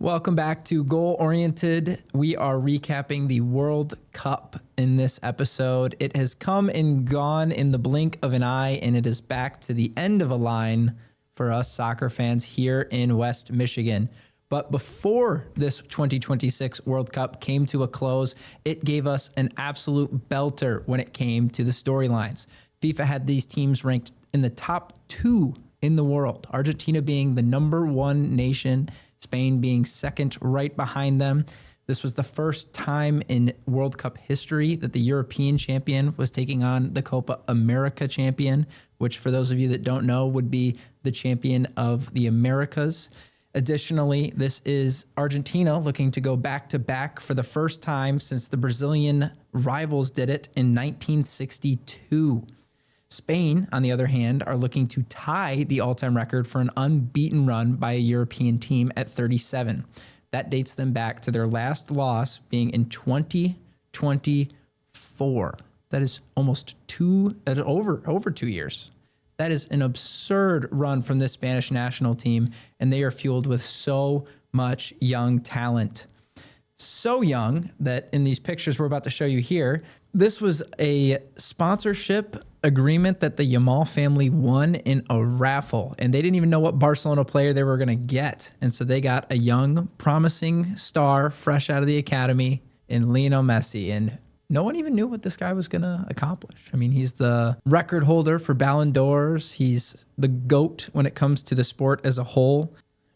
Welcome back to Goal Oriented. We are recapping the World Cup in this episode. It has come and gone in the blink of an eye, and it is back to the end of a line for us soccer fans here in West Michigan. But before this 2026 World Cup came to a close, it gave us an absolute belter when it came to the storylines. FIFA had these teams ranked in the top 2 in the world, Argentina being the number 1 nation, Spain being second right behind them. This was the first time in World Cup history that the European champion was taking on the Copa America champion, which for those of you that don't know would be the champion of the Americas. Additionally, this is Argentina looking to go back-to-back for the first time since the Brazilian rivals did it in 1962. Spain, on the other hand, are looking to tie the all-time record for an unbeaten run by a European team at 37. That dates them back to their last loss being in 2024. That is almost over 2 years. That is an absurd run from this Spanish national team, and they are fueled with so much young talent. So young that in these pictures we're about to show you here, this was a sponsorship agreement that the Yamal family won in a raffle, and they didn't even know what Barcelona player they were going to get. And so they got a young, promising star fresh out of the academy in Lionel Messi, and no one even knew what this guy was going to accomplish. I mean, he's the record holder for Ballon d'Ors. He's the GOAT when it comes to the sport as a whole.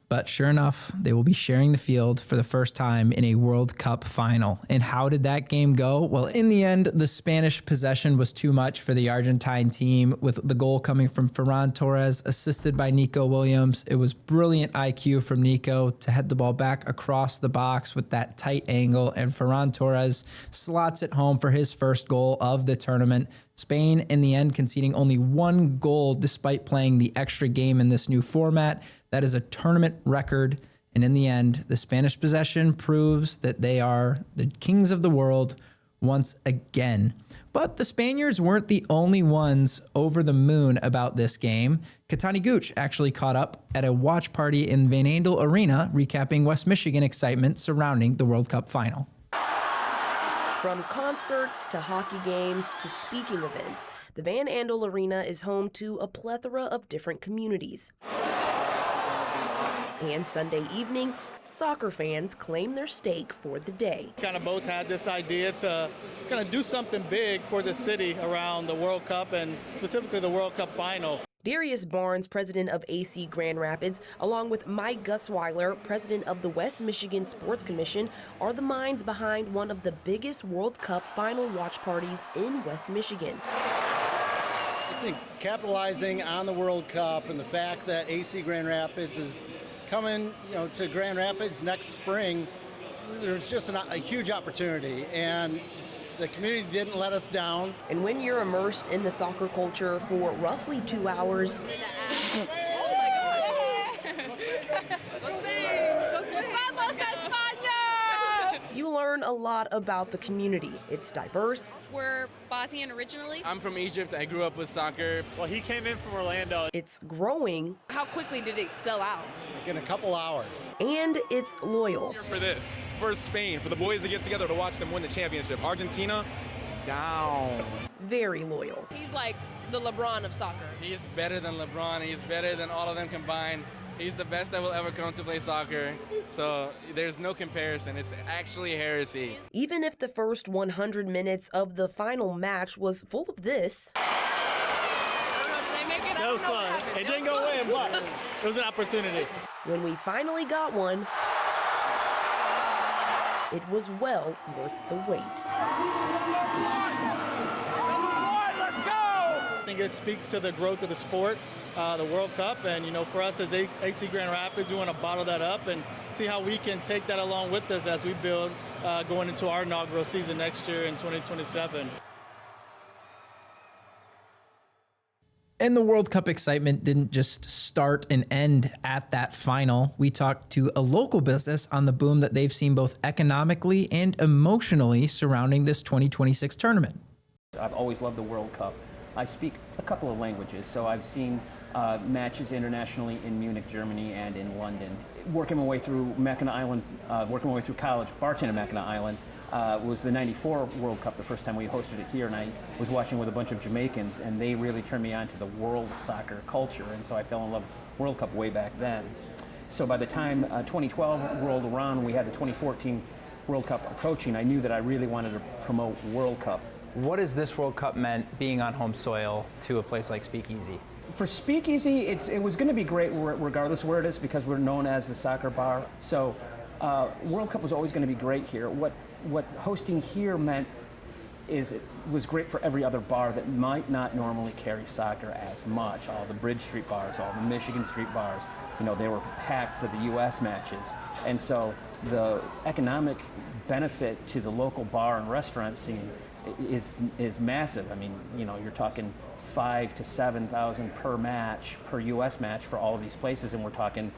But sure enough, they will be sharing the field for the first time in a World Cup final. And how did that game go? Well, in the end, the Spanish possession was too much for the Argentine team, with the goal coming from Ferran Torres, assisted by Nico Williams. It was brilliant IQ from Nico to head the ball back across the box with that tight angle, and Ferran Torres slots it home for his first goal of the tournament. Spain, in the end, conceding only 1 goal despite playing the extra game in this new format. That is a tournament record, and in the end, the Spanish possession proves that they are the kings of the world once again. But the Spaniards weren't the only ones over the moon about this game. Katani Gooch actually caught up at a watch party in Van Andel Arena, recapping West Michigan excitement surrounding the World Cup final. From concerts to hockey games to speaking events, the Van Andel Arena is home to a plethora of different communities. And Sunday evening, soccer fans claim their stake for the day. Kind of both had this idea to kind of do something big for the city around the World Cup and specifically the World Cup final. Darius Barnes, president of AC Grand Rapids, along with Mike Gusweiler, president of the West Michigan Sports Commission, are the minds behind one of the biggest World Cup final watch parties in West Michigan. I think capitalizing on the World Cup and the fact that AC Grand Rapids is coming, to Grand Rapids next spring, there's just a huge opportunity, and the community didn't let us down. And when you're immersed in the soccer culture for roughly 2 hours, you learn a lot about the community. It's diverse. We're Bosnian originally. I'm from Egypt. I grew up with soccer. Well, he came in from Orlando. It's growing. How quickly did it sell out? Like in a couple hours. And it's loyal. Here for this, for Spain, for the boys to get together to watch them win the championship. Argentina, down. Very loyal. He's like the LeBron of soccer. He's better than LeBron. He's better than all of them combined. He's the best that will ever come to play soccer. So there's no comparison. It's actually heresy. Even if the first 100 minutes of the final match was full of this. That was fun. It didn't go away, but it was an opportunity. When we finally got one, it was well worth the wait. I think it speaks to the growth of the sport, the World Cup, and for us as AC Grand Rapids, we want to bottle that up and see how we can take that along with us as we build going into our inaugural season next year in 2027. And the World Cup excitement didn't just start and end at that final. We talked to a local business on the boom that they've seen both economically and emotionally surrounding this 2026 tournament. I've always loved the World Cup. I speak a couple of languages, so I've seen matches internationally in Munich, Germany, and in London. working my way through Mackinac Island, working my way through college, bartending at Mackinac Island. Was the '94 World Cup, the first time we hosted it here, and I was watching with a bunch of Jamaicans, and they really turned me on to the world soccer culture, and so I fell in love with World Cup way back then. So by the time 2012 rolled around, we had the 2014 World Cup approaching, I knew that I really wanted to promote World Cup. What has this World Cup meant being on home soil to a place like Speakeasy? For Speakeasy, it was going to be great regardless of where it is, because we're known as the soccer bar. So World Cup was always going to be great here. What hosting here meant is it was great for every other bar that might not normally carry soccer as much. All the Bridge Street bars, all the Michigan Street bars, they were packed for the U.S. matches. And so the economic benefit to the local bar and restaurant scene is massive. I mean, you're talking 5,000 to 7,000 per match, per U.S. match for all of these places, and we're talking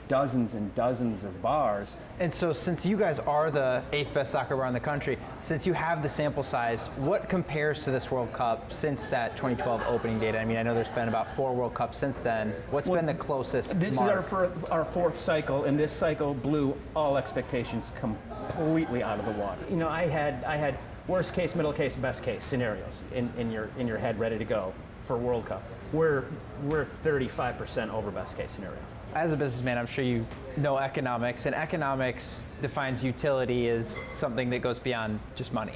dozens and dozens of bars. And so since you guys are the 8th best soccer bar in the country, since you have the sample size, what compares to this World Cup since that 2012 opening date? I mean, I know there's been about 4 World Cups since then. What's been the closest This mark? is our 4th cycle, and this cycle blew all expectations completely out of the water. I had worst case, middle case, best case scenarios in your head ready to go for World Cup. We're 35% over best case scenario. As a businessman, I'm sure you know economics, and economics defines utility as something that goes beyond just money.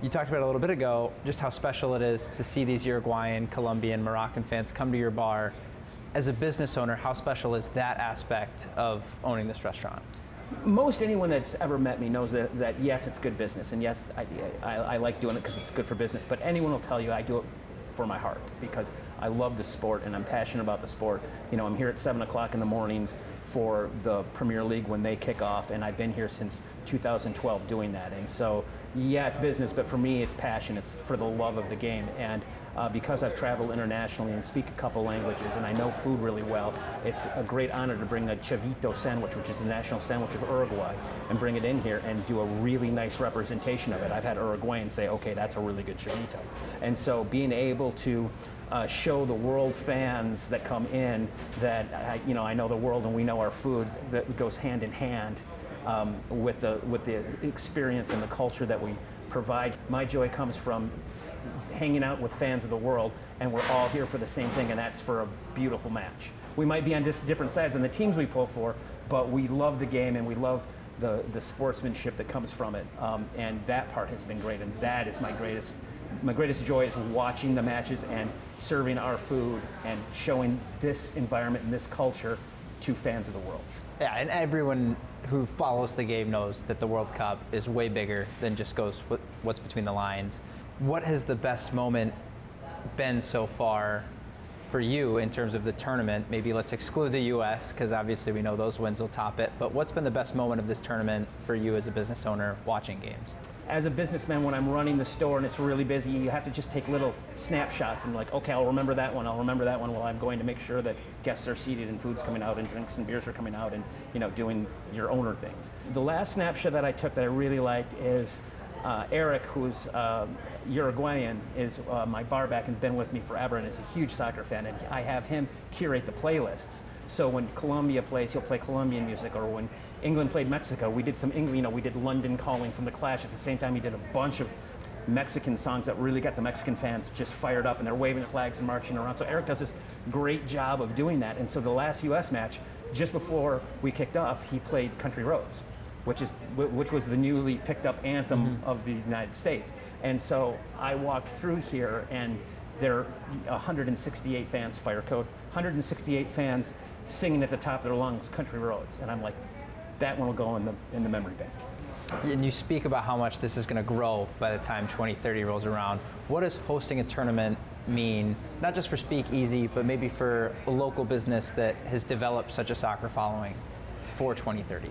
You talked about a little bit ago just how special it is to see these Uruguayan, Colombian, Moroccan fans come to your bar. As a business owner, how special is that aspect of owning this restaurant? Most anyone that's ever met me knows that yes, it's good business, and yes, I like doing it because it's good for business, but anyone will tell you I do it for my heart, because I love the sport and I'm passionate about the sport. I'm here at 7 o'clock in the mornings for the Premier League when they kick off, and I've been here since 2012 doing that. And so, yeah, it's business, but for me, it's passion. It's for the love of the game. And because I've traveled internationally and speak a couple languages and I know food really well, it's a great honor to bring a chavito sandwich, which is the national sandwich of Uruguay, and bring it in here and do a really nice representation of it. I've had Uruguayans say, okay, that's a really good chavito. And so being able to show the world fans that come in that, I know the world and we know our food, that goes hand in hand with the experience and the culture that we provide. My joy comes from hanging out with fans of the world, and we're all here for the same thing, and that's for a beautiful match. We might be on different sides on the teams we pull for, but we love the game and we love the sportsmanship that comes from it, and that part has been great, and that is my greatest joy, is watching the matches and serving our food and showing this environment and this culture to fans of the world. Yeah, and everyone who follows the game knows that the World Cup is way bigger than just goes what's between the lines. What has the best moment been so far for you in terms of the tournament? Maybe let's exclude the U.S., because obviously we know those wins will top it, but what's been the best moment of this tournament for you as a business owner watching games? As a businessman, when I'm running the store and it's really busy, you have to just take little snapshots and okay, I'll remember that one while I'm going to make sure that guests are seated and food's coming out and drinks and beers are coming out and doing your owner things. The last snapshot that I took that I really liked is Eric, who's Uruguayan, is my bar back and been with me forever and is a huge soccer fan, and I have him curate the playlists. So when Colombia plays, he'll play Colombian music, or when England played Mexico, we did some we did London Calling from The Clash. At the same time, he did a bunch of Mexican songs that really got the Mexican fans just fired up, and they're waving flags and marching around. So Eric does this great job of doing that. And so the last U.S. match, just before we kicked off, he played Country Roads, which was the newly picked up anthem of the United States. And so I walked through here, and there are 168 fans, fire code, 168 fans singing at the top of their lungs, Country Roads. And I'm like, that one will go in the memory bank. And you speak about how much this is going to grow by the time 2030 rolls around. What does hosting a tournament mean, not just for Speakeasy, but maybe for a local business that has developed such a soccer following for 2030?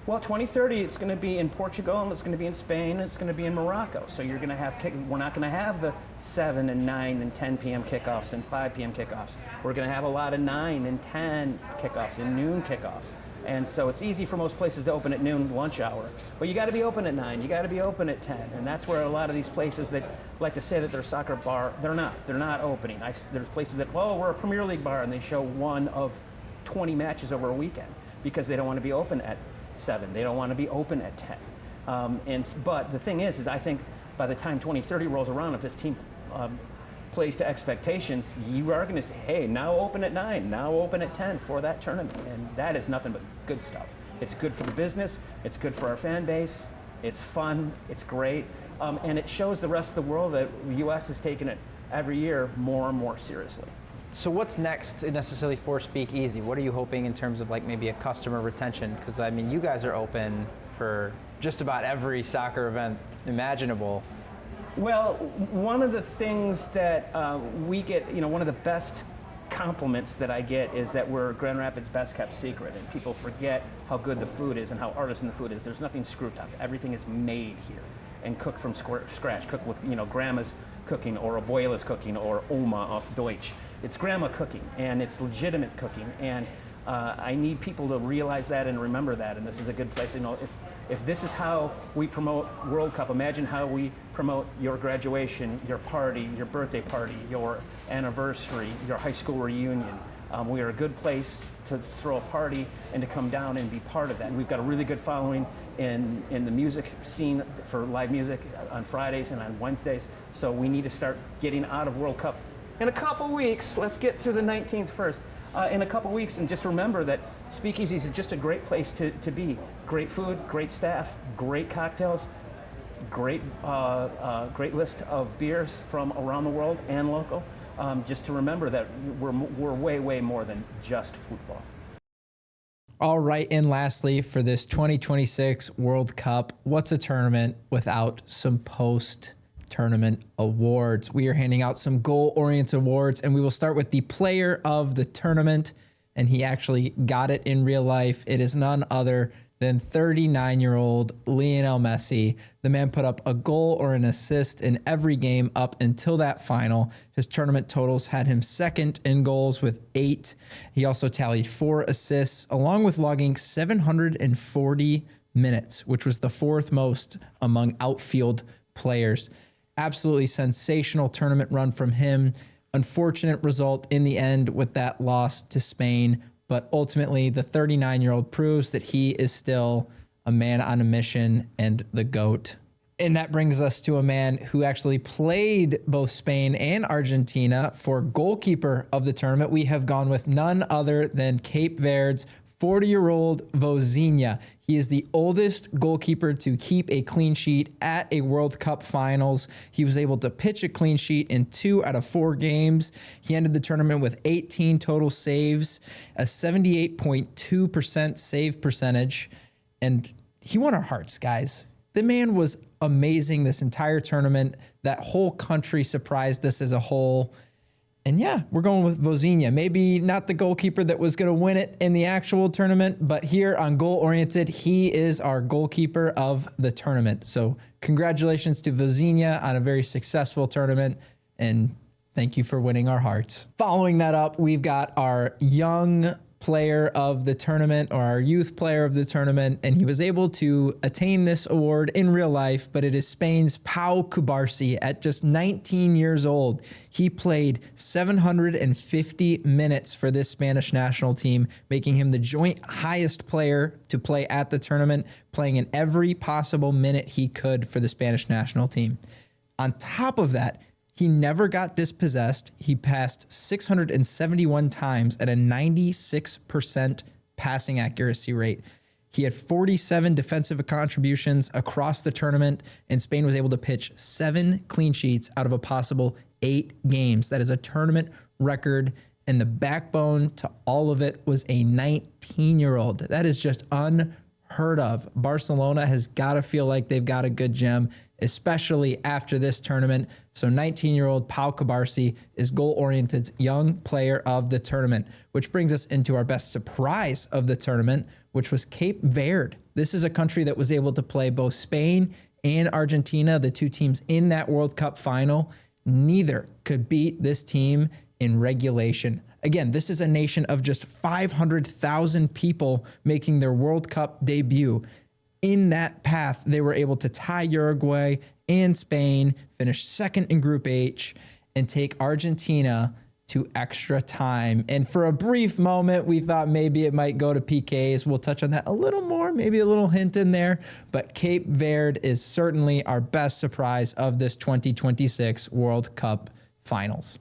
Well, 2030, it's going to be in Portugal, and it's going to be in Spain, and it's going to be in Morocco. So you're going to have we're not going to have the 7 and 9 and 10 p.m. kickoffs and 5 p.m. kickoffs. We're going to have a lot of 9 and 10 kickoffs and noon kickoffs. And so it's easy for most places to open at noon, lunch hour. But you got to be open at 9. You got to be open at 10. And that's where a lot of these places that like to say that they're a soccer bar, they're not. They're not opening. There's places that, we're a Premier League bar, and they show one of 20 matches over a weekend. because they don't want to be open at 7. They don't want to be open at 10. But the thing is I think by the time 2030 rolls around, if this team plays to expectations, you are going to say, hey, now open at 9, now open at 10 for that tournament. And that is nothing but good stuff. It's good for the business. It's good for our fan base. It's fun. It's great. And it shows the rest of the world that the U.S. is taking it every year more and more seriously. So what's next necessarily for Speakeasy? What are you hoping in terms of like maybe a customer retention? Because I mean, you guys are open for just about every soccer event imaginable. Well, one of the things that we get, one of the best compliments that I get is that we're Grand Rapids' best kept secret, and people forget how good the food is and how artisan the food is. There's nothing screw-topped. Everything is made here and cooked from scratch, cooked with grandma's cooking or abuela's cooking or Oma auf Deutsch. It's grandma cooking, and it's legitimate cooking, and I need people to realize that and remember that, and this is a good place. If this is how we promote World Cup, imagine how we promote your graduation, your party, your birthday party, your anniversary, your high school reunion. We are a good place to throw a party and to come down and be part of that. And we've got a really good following in the music scene for live music on Fridays and on Wednesdays. So we need to start getting out of World Cup in a couple weeks. Let's get through the 19th first. In a couple weeks, and just remember that Speakeasy is just a great place to be. Great food, great staff, great cocktails, great list of beers from around the world and local. Just to remember that we're way more than just football. All right, and lastly, for this 2026 World Cup, what's a tournament without some post-tournament awards? We are handing out some goal-oriented awards, and we will start with the player of the tournament, and he actually got it in real life. It is none other than 39-year-old Lionel Messi. The man put up a goal or an assist in every game up until that final. His tournament totals had him second in goals with 8. He also tallied 4 assists, along with logging 740 minutes, which was the 4th most among outfield players. Absolutely sensational tournament run from him. Unfortunate result in the end with that loss to Spain. But ultimately, the 39-year-old proves that he is still a man on a mission and the GOAT. And that brings us to a man who actually played both Spain and Argentina for goalkeeper of the tournament. We have gone with none other than Cape Verde's 40-year-old Vollstedt. He is the oldest goalkeeper to keep a clean sheet at a World Cup finals. He was able to pitch a clean sheet in 2 out of 4 games. He ended the tournament with 18 total saves, a 78.2% save percentage, and he won our hearts, guys. The man was amazing this entire tournament. That whole country surprised us as a whole. And yeah, we're going with Vollstedt. Maybe not the goalkeeper that was going to win it in the actual tournament, but here on Goal Oriented, he is our goalkeeper of the tournament. So congratulations to Vollstedt on a very successful tournament, and thank you for winning our hearts. Following that up, we've got our young player of the tournament, or our youth player of the tournament, and he was able to attain this award in real life, but it is Spain's Pau Cubarsí. At just 19 years old, he played 750 minutes for this Spanish national team, making him the joint highest player to play at the tournament, playing in every possible minute he could for the Spanish national team. On top of that, he never got dispossessed. He passed 671 times at a 96% passing accuracy rate. He had 47 defensive contributions across the tournament, and Spain was able to pitch 7 clean sheets out of a possible 8 games. That is a tournament record, and the backbone to all of it was a 19-year-old. That is just unheard of. Barcelona has got to feel like they've got a good gem, especially after this tournament. So 19-year-old Pau Cubarsí is Goal-Oriented's young player of the tournament, which brings us into our best surprise of the tournament, which was Cape Verde. This is a country that was able to play both Spain and Argentina, the 2 teams in that World Cup final. Neither could beat this team in regulation. Again, this is a nation of just 500,000 people making their World Cup debut. In that path, they were able to tie Uruguay and Spain, finish second in Group H, and take Argentina to extra time. And for a brief moment, we thought maybe it might go to PKs. We'll touch on that a little more, maybe a little hint in there. But Cape Verde is certainly our best surprise of this 2026 World Cup Finals.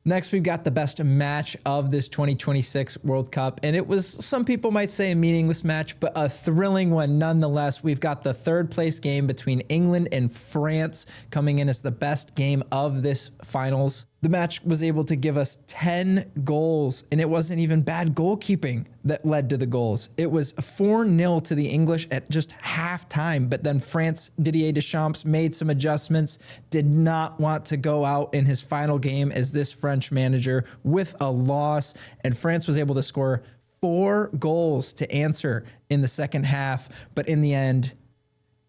Next, we've got the best match of this 2026 World Cup. And it was, some people might say, a meaningless match, but a thrilling one nonetheless. We've got the third place game between England and France coming in as the best game of this finals. The match was able to give us 10 goals, and it wasn't even bad goalkeeping that led to the goals. It was 4-0 to the English at just halftime, but then France, Didier Deschamps made some adjustments, did not want to go out in his final game as this French manager with a loss, and France was able to score 4 goals to answer in the second half, but in the end,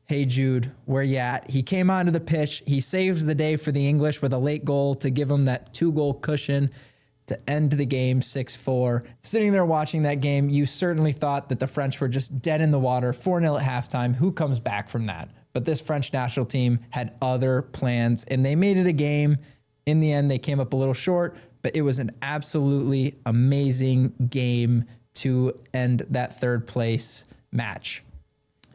hey Jude, where you at? He came onto the pitch. He saves the day for the English with a late goal to give him that 2-goal cushion to end the game 6-4. Sitting there watching that game, you certainly thought that the French were just dead in the water, 4-0 at halftime. Who comes back from that? But this French national team had other plans, and they made it a game. In the end, they came up a little short, but it was an absolutely amazing game to end that third place match.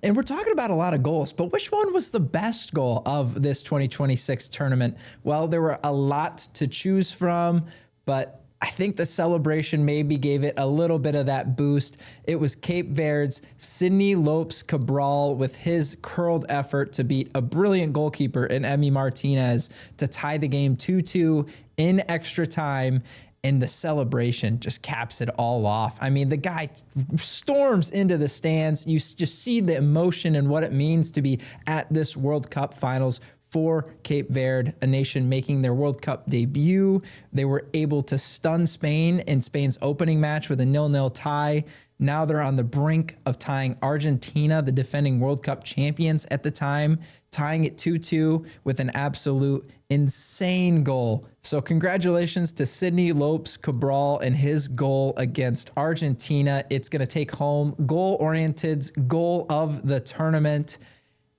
And we're talking about a lot of goals, but which one was the best goal of this 2026 tournament? Well, there were a lot to choose from, but I think the celebration maybe gave it a little bit of that boost. It was Cape Verde's Sidney Lopes Cabral with his curled effort to beat a brilliant goalkeeper in Emi Martinez to tie the game 2-2 in extra time. And the celebration just caps it all off. I mean, the guy storms into the stands. You just see the emotion and what it means to be at this World Cup Finals for Cape Verde, a nation making their World Cup debut. They were able to stun Spain in Spain's opening match with a 0-0 tie. Now they're on the brink of tying Argentina, the defending World Cup champions at the time, tying it 2-2 with an absolute insane goal. So congratulations to Sidney Lopes Cabral and his goal against Argentina. It's going to take home goal-oriented's goal of the tournament.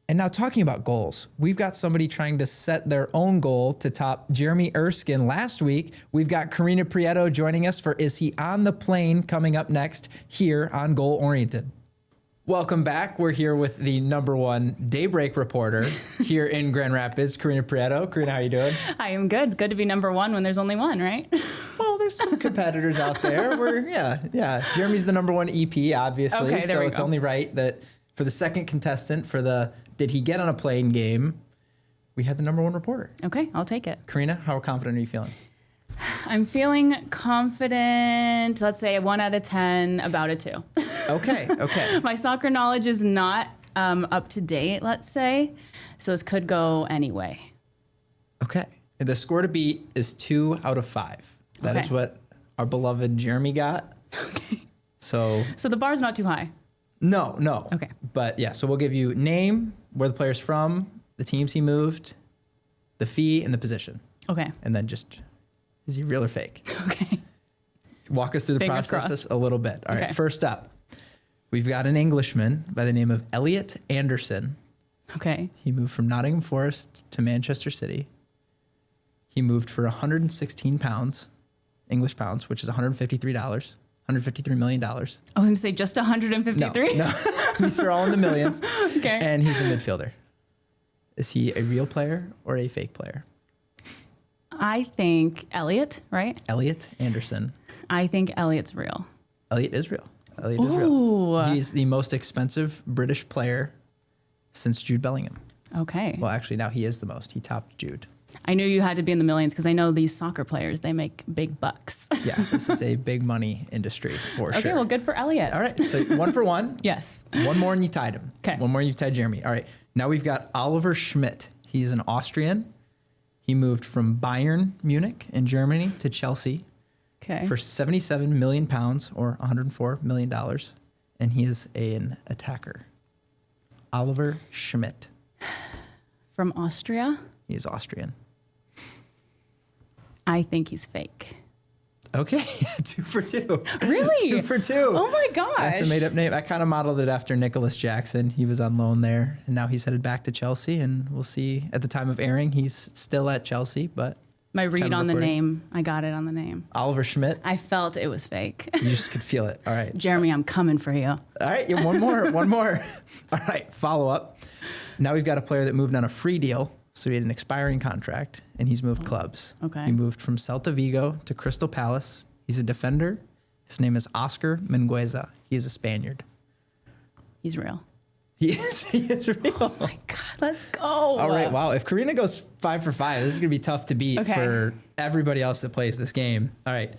And now talking about goals, we've got somebody trying to set their own goal to top Jeremy Erskine last week. We've got Karina Prieto joining us for Is He on the Plane coming up next here on Goal Oriented. Welcome back. We're here with the #1 Daybreak reporter here in Grand Rapids, Karina Prieto. Karina, how you doing? I am good. Good to be #1 when there's only one, right? Well, there's some competitors out there. Jeremy's the #1 EP, obviously. Okay, there we it's go. only right that for the second contestant for the Did He Get on a Plane game, we had the #1 reporter. Okay, I'll take it. Karina, how confident are you feeling? I'm feeling confident. Let's say a 1 out of 10, about a 2. Okay. My soccer knowledge is not up to date, let's say. So this could go any way. Okay. The score to beat is 2 out of 5. That is what our beloved Jeremy got. Okay. So the bar's not too high. No. Okay. But yeah, so we'll give you name, where the player's from, the teams he moved, the fee, and the position. Okay. And then just, is he real or fake? Okay. Walk us through the Fingers process crossed. a little bit. All right, Okay. first up, we've got an Englishman by the name of Elliot Anderson. Okay. He moved from Nottingham Forest to Manchester City. He moved for 116 pounds, English pounds, which is $153. $153 million. I was going to say just 153? No. These are all in the millions. Okay. And he's a midfielder. Is he a real player or a fake player? I think Elliot, right? Elliot Anderson. I think Elliot's real. Elliot is real. Elliot is Ooh. real. He's the most expensive British player since Jude Bellingham. Okay. Well, actually, now he is the most. He topped Jude. I knew you had to be in the millions because I know these soccer players, they make big bucks. Yeah, this is a big money industry for sure. Okay, well, good for Elliot. All right, so 1 for 1. Yes. One more and you tied him. Okay. One more and you tied Jeremy. All right, now we've got Oliver Schmidt. He's an Austrian. He moved from Bayern Munich in Germany to Chelsea Okay. for 77 million pounds or $104 million. And he is an attacker. Oliver Schmidt. From Austria? He is Austrian. I think he's fake. Okay, 2 for 2. Really? 2 for 2. Oh my gosh. That's a made up name. I kind of modeled it after Nicholas Jackson. He was on loan there, and now he's headed back to Chelsea, and we'll see. At the time of airing, he's still at Chelsea, but My read Time of on the recording. name, I got it on the name. Oliver Schmidt. I felt it was fake. You just could feel it. All right. Jeremy, I'm coming for you. All right. Yeah, one more. One more. All right. Follow up. Now we've got a player that moved on a free deal. So he had an expiring contract, and he's moved clubs. Okay. He moved from Celta Vigo to Crystal Palace. He's a defender. His name is Oscar Mingueza. He is a Spaniard. He's real. He is real. Oh my God, let's go. All right. Wow. If Karina goes 5 for 5, this is going to be tough to beat Okay. for everybody else that plays this game. All right.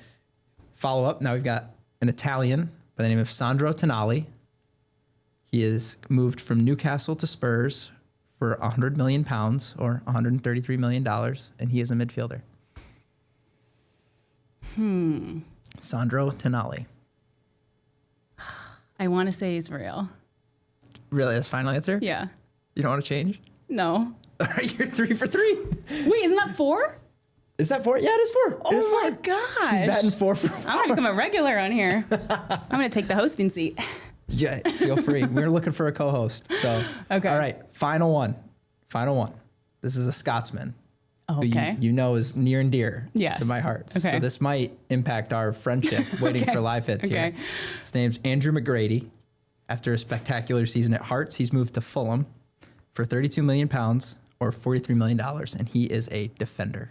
Follow up. Now we've got an Italian by the name of Sandro Tonali. He is moved from Newcastle to Spurs for £100 million or $133 million, and he is a midfielder. Sandro Tonali. I want to say he's real. Really? That's final answer? Yeah. You don't want to change? No. All right. You're 3 for 3. Wait, isn't that 4? Is that 4? Yeah, it is 4. It is Oh my 4. gosh. She's batting 4 for 4. I'm going to become a regular on here. I'm going to take the hosting seat. Yeah, feel free. We're looking for a co-host. So, Okay. All right, final one. This is a Scotsman. Who Okay. you know is near and dear Yes. to my heart. Okay. So this might impact our friendship. Waiting Okay. for live hits here. Okay. His name's Andrew McGrady. After a spectacular season at Hearts, he's moved to Fulham for £32 million or $43 million, and he is a defender.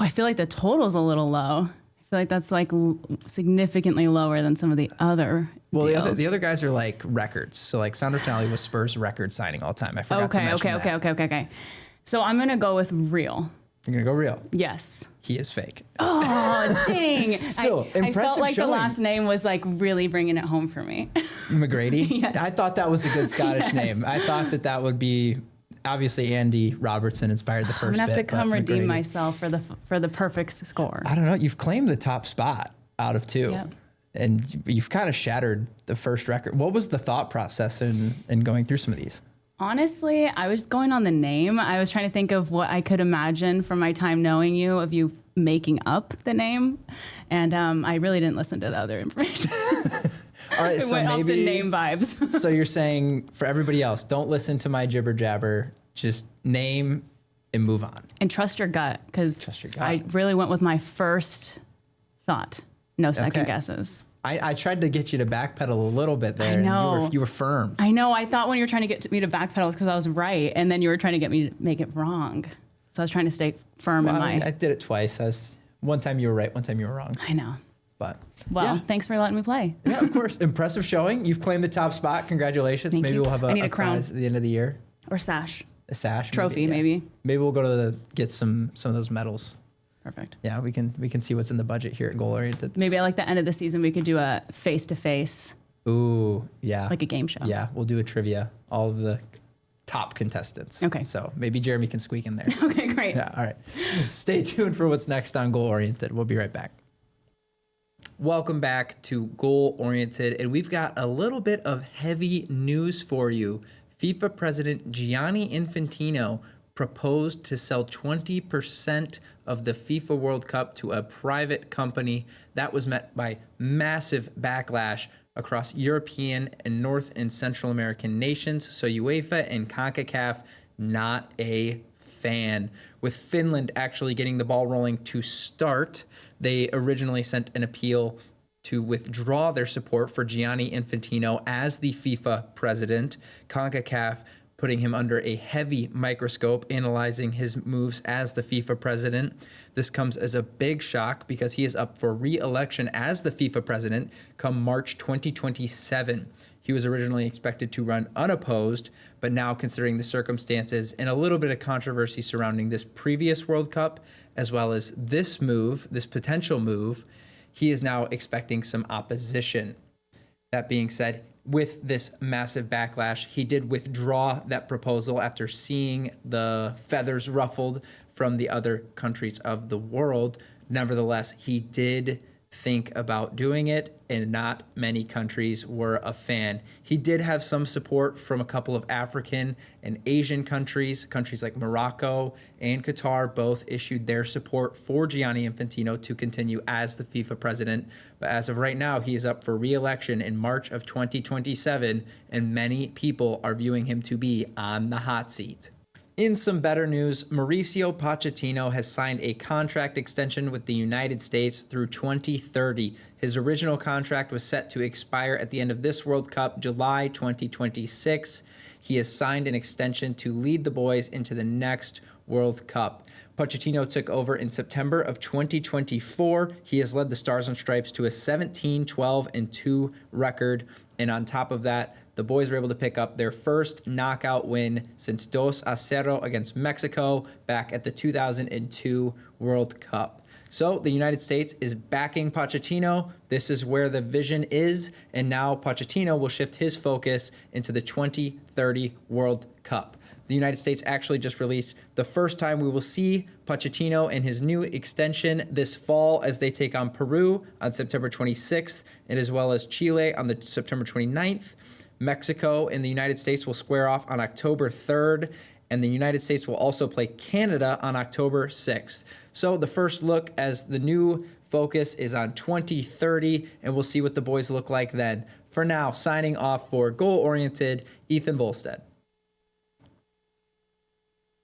I feel like the total's a little low. I feel like that's like significantly lower than some of the other Well, deals. the other guys are like records. So like Sandro Tonali was Spurs record signing all time. I forgot to mention that. Okay. So I'm going to go with real. You're going to go real. Yes. He is fake. Oh, dang. Still, I impressive felt like showing. the last name was like really bringing it home for me. McGrady? Yes. I thought that was a good Scottish Yes. name. I thought that would be, obviously Andy Robertson inspired the first I'm going to have to bit, come but redeem McGrady- myself for the perfect score. I don't know. You've claimed the top spot out of 2. Yep. And you've kind of shattered the first record. What was the thought process in going through some of these? Honestly, I was going on the name. I was trying to think of what I could imagine from my time knowing you of you making up the name. And I really didn't listen to the other information. All right, It so went off the maybe name vibes. so you're saying for everybody else, don't listen to my jibber jabber. Just name and move on. And trust your gut, because Trust your gut. I really went with my first thought. No second Okay. guesses. I tried to get you to backpedal a little bit there. I and know. you were firm. I know. I thought when you were trying to get me to backpedal, because I was right, and then you were trying to get me to make it wrong. So I was trying to stay firm Well, in my. I did it twice. One time you were right, one time you were wrong. I know. But Well, yeah. thanks for letting me play. Yeah, of course. Impressive showing. You've claimed the top spot. Congratulations. Thank Maybe you. we'll have I need a crown. prize at the end of the year. Or sash. A sash. Trophy, yeah. maybe. Maybe we'll go to get some of those medals. Perfect. Yeah, we can see what's in the budget here at Goal Oriented. Maybe at like the end of the season, we could do a face-to-face, Ooh, yeah. like a game show. Yeah, we'll do a trivia. All of the top contestants. Okay. So maybe Jeremy can squeak in there. Okay, great. Yeah, all right. Stay tuned for what's next on Goal Oriented. We'll be right back. Welcome back to Goal Oriented, and we've got a little bit of heavy news for you. FIFA President Gianni Infantino proposed to sell 20% of the FIFA World Cup to a private company. That was met by massive backlash across European and North and Central American nations. So UEFA and CONCACAF, not a fan. With Finland actually getting the ball rolling to start, they originally sent an appeal to withdraw their support for Gianni Infantino as the FIFA president. CONCACAF putting him under a heavy microscope, analyzing his moves as the FIFA president. This comes as a big shock because he is up for re-election as the FIFA president come March 2027. He was originally expected to run unopposed, but now considering the circumstances and a little bit of controversy surrounding this previous World Cup, as well as this move, this potential move, he is now expecting some opposition. That being said, with this massive backlash, he did withdraw that proposal after seeing the feathers ruffled from the other countries of the world. Nevertheless, he did think about doing it, and not many countries were a fan. He did have some support from a couple of African and Asian countries. Countries like Morocco and Qatar both issued their support for Gianni Infantino to continue as the FIFA president. But as of right now, he is up for re-election in March of 2027, and many people are viewing him to be on the hot seat. In some better news, Mauricio Pochettino has signed a contract extension with the United States through 2030. His original contract was set to expire at the end of this World Cup, July 2026. He has signed an extension to lead the boys into the next World Cup. Pochettino took over in September of 2024. He has led the Stars and Stripes to a 17-12-2 record. And on top of that, the boys were able to pick up their first knockout win since 2-0 against Mexico back at the 2002 World Cup. So the United States is backing Pochettino. This is where the vision is. And now Pochettino will shift his focus into the 2030 World Cup. The United States actually just released the first time we will see Pochettino and his new extension this fall as they take on Peru on September 26th, and as well as Chile on the September 29th. Mexico and the United States will square off on October 3rd, and the United States will also play Canada on October 6th. So the first look as the new focus is on 2030, and we'll see what the boys look like then. For now, signing off for Goal Oriented, Ethan Vollstedt.